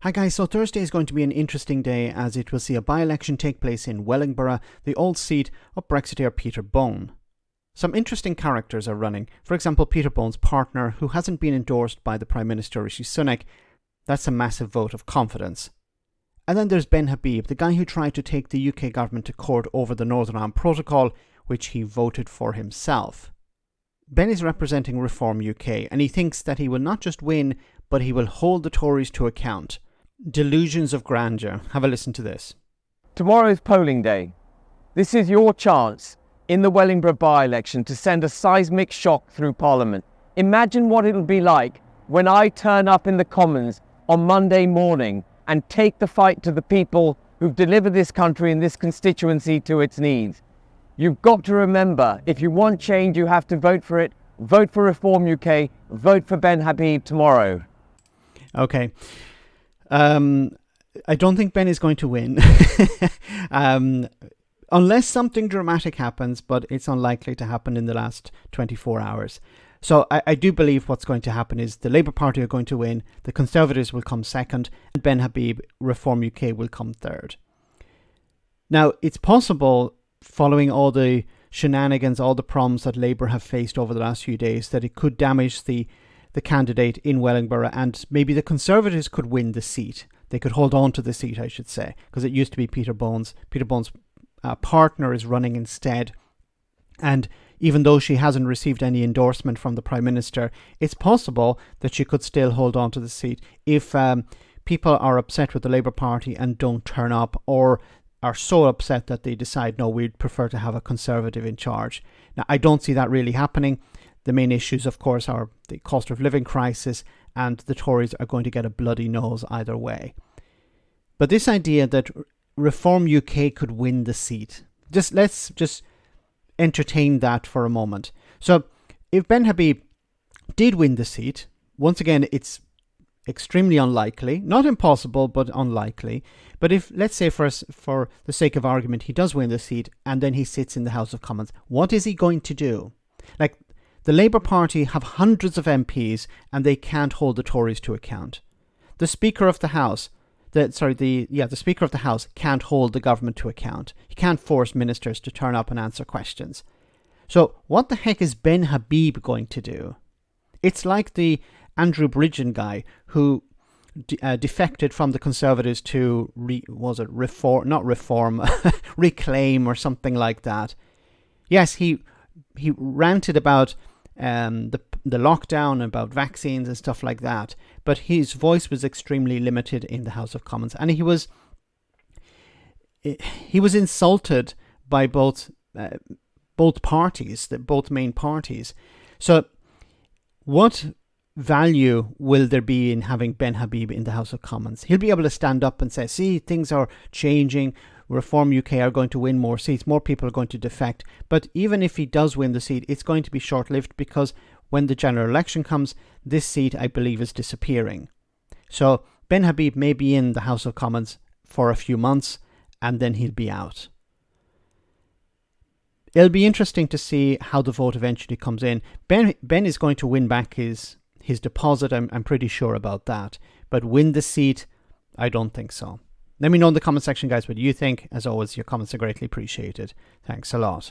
Hi guys, so Thursday is going to be an interesting day as it will see a by-election take place in Wellingborough, the old seat of Brexiteer Peter Bone. Some interesting characters are running. For example, Peter Bone's partner, who hasn't been endorsed by the Prime Minister Rishi Sunak. That's a massive vote of confidence. And then there's Ben Habib, the guy who tried to take the UK government to court over the Northern Ireland Protocol, which he voted for himself. Ben is representing Reform UK, and he thinks that he will not just win, but he will hold the Tories to account. Delusions of grandeur. Have a listen to this. Tomorrow is polling day. This is your chance in the Wellingborough by-election to send a seismic shock through Parliament. Imagine what it'll be like when I turn up in the Commons on Monday morning and take the fight to the people who've delivered this country and this constituency to its needs. You've got to remember, if you want change, you have to vote for it. Vote for Reform UK. Vote for Ben Habib tomorrow. Okay. I don't think Ben is going to win. Unless something dramatic happens, but it's unlikely to happen in the last 24 hours. So I do believe what's going to happen is the Labour Party are going to win, the Conservatives will come second, and Ben Habib, Reform UK, will come third. Now, it's possible, following all the shenanigans, all the problems that Labour have faced over the last few days, that it could damage the candidate in Wellingborough, and maybe the Conservatives could win the seat. They could hold on to the seat, I should say, because it used to be Peter Bone's. Peter Bone's partner is running instead. And even though she hasn't received any endorsement from the Prime Minister, it's possible that she could still hold on to the seat if people are upset with the Labour Party and don't turn up, or are so upset that they decide, no, we'd prefer to have a Conservative in charge. Now, I don't see that really happening. The main issues, of course, are the cost of living crisis, and the Tories are going to get a bloody nose either way. But this idea that Reform UK could win the seat, let's entertain that for a moment. So if Ben Habib did win the seat, once again, it's extremely unlikely, not impossible, but unlikely. But if, let's say for the sake of argument, he does win the seat and then he sits in the House of Commons, what is he going to do? Like, the Labour Party have hundreds of MPs and they can't hold the Tories to account. The Speaker of the House, the Speaker of the House can't hold the government to account. He can't force ministers to turn up and answer questions. So what the heck is Ben Habib going to do? It's like the Andrew Bridgen guy who defected from the Conservatives to reclaim or something like that. Yes, he ranted about the lockdown, about vaccines and stuff like that, but his voice was extremely limited in the House of Commons, and he was insulted by both parties, both main parties. So what value will there be in having Ben Habib in the House of Commons? He'll be able to stand up and say, see, things are changing, Reform UK are going to win more seats, more people are going to defect. But even if he does win the seat, it's going to be short-lived, because when the general election comes, this seat, I believe, is disappearing. So Ben Habib may be in the House of Commons for a few months and then he'll be out. It'll be interesting to see how the vote eventually comes in. Ben is going to win back his deposit, I'm pretty sure about that. But win the seat, I don't think so. Let me know in the comment section, guys, what you think. As always, your comments are greatly appreciated. Thanks a lot.